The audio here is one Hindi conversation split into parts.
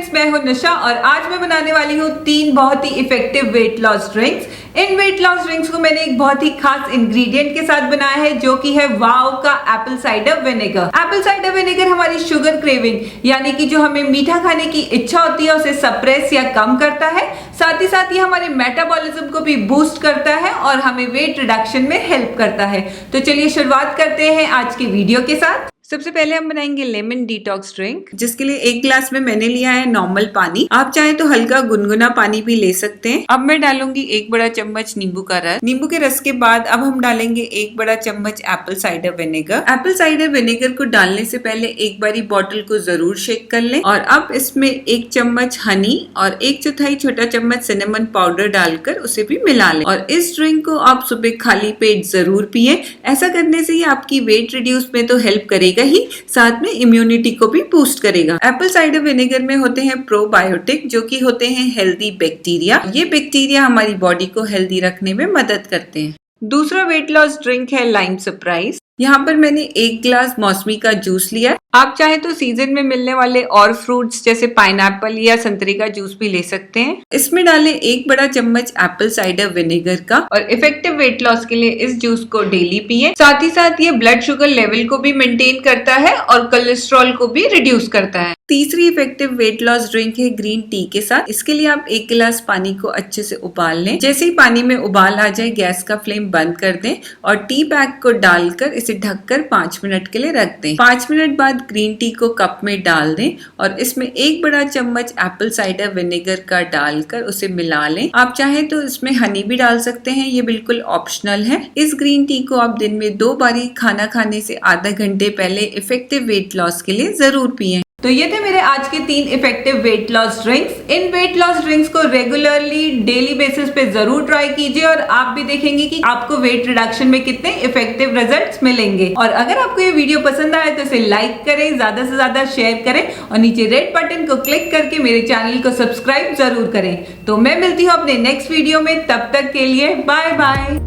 फ्रेंड्स, मैं हूं निशा और आज मैं बनाने वाली हूं 3 बहुत ही इफेक्टिव वेट लॉस ड्रिंक्स। इन वेट लॉस ड्रिंक्स को मैंने एक बहुत ही खास इंग्रेडिएंट के साथ बनाया है जो कि है वाओ का Apple cider vinegar. Apple cider vinegar हमारी शुगर क्रेविंग यानी कि जो हमें मीठा खाने की इच्छा होती है उसे सप्रेस या कम करता है। साथ ही साथ ये हमारे मेटाबॉलिज्म को भी बूस्ट करता है और हमें वेट रिडक्शन में हेल्प करता है। तो चलिए शुरुआत करते हैं आज की वीडियो के साथ। सबसे पहले हम बनाएंगे लेमन डिटॉक्स ड्रिंक, जिसके लिए 1 ग्लास में मैंने लिया है नॉर्मल पानी। आप चाहे तो हल्का गुनगुना पानी भी ले सकते हैं। अब मैं डालूंगी 1 बड़ा चम्मच नींबू का रस। नींबू के रस के बाद अब हम डालेंगे 1 बड़ा चम्मच Apple cider vinegar. Apple cider vinegar को डालने से पहले एक बारी बॉटल को जरूर शेक कर लें और अब इसमें 1 चम्मच हनी और 1/4 छोटा चम्मच सिनेमन पाउडर डालकर उसे भी मिला लें। और इस ड्रिंक को आप सुबह खाली पेट जरूर पिए। ऐसा करने से ये आपकी वेट रिड्यूस में तो हेल्प करेगा ही, साथ में इम्यूनिटी को भी बूस्ट करेगा। एप्पल साइडर विनेगर में होते हैं प्रोबायोटिक, जो कि होते हैं हेल्दी बैक्टीरिया। ये बैक्टीरिया हमारी बॉडी को हेल्दी रखने में मदद करते हैं। दूसरा वेट लॉस ड्रिंक है लाइम सरप्राइज। यहाँ पर मैंने 1 ग्लास मौसमी का जूस लिया। आप चाहे तो सीजन में मिलने वाले और फ्रूट्स जैसे पाइनएप्पल या संतरे का जूस भी ले सकते हैं। इसमें डालें 1 बड़ा चम्मच एप्पल साइडर विनेगर का और इफेक्टिव वेट लॉस के लिए इस जूस को डेली पिए। साथ ही साथ ये ब्लड शुगर लेवल को भी मेंटेन करता है और कोलेस्ट्रॉल को भी रिड्यूस करता है। तीसरी इफेक्टिव वेट लॉस ड्रिंक है ग्रीन टी के साथ। इसके लिए आप 1 गिलास पानी को अच्छे से उबाल लें। जैसे ही पानी में उबाल आ जाए गैस का फ्लेम बंद कर दें और टी बैग को डालकर इसे ढककर 5 मिनट के लिए रख दें। 5 मिनट बाद ग्रीन टी को कप में डाल दें और इसमें 1 बड़ा चम्मच एप्पल साइडर विनेगर का डालकर उसे मिला लें। आप चाहे तो इसमें हनी भी डाल सकते हैं, ये बिल्कुल ऑप्शनल है। इस ग्रीन टी को आप दिन में 2 बारी खाना खाने से आधा घंटे पहले इफेक्टिव वेट लॉस के लिए जरूर पिएं। तो ये थे मेरे आज के 3 इफेक्टिव वेट लॉस ड्रिंक्स। इन वेट लॉस ड्रिंक्स को रेगुलरली डेली बेसिस पे जरूर ट्राई कीजिए और आप भी देखेंगे कि आपको वेट रिडक्शन में कितने इफेक्टिव रिजल्ट्स मिलेंगे। और अगर आपको ये वीडियो पसंद आए तो इसे लाइक करें, ज्यादा से ज्यादा शेयर करें और नीचे रेड बटन को क्लिक करके मेरे चैनल को सब्सक्राइब जरूर करें। तो मैं मिलती हूँ अपने नेक्स्ट वीडियो में, तब तक के लिए बाय बाय।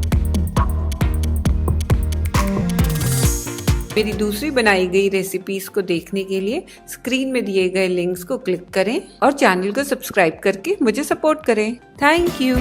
मेरी दूसरी बनाई गई रेसिपीज को देखने के लिए स्क्रीन में दिए गए लिंक्स को क्लिक करें और चैनल को सब्सक्राइब करके मुझे सपोर्ट करें। Thank you.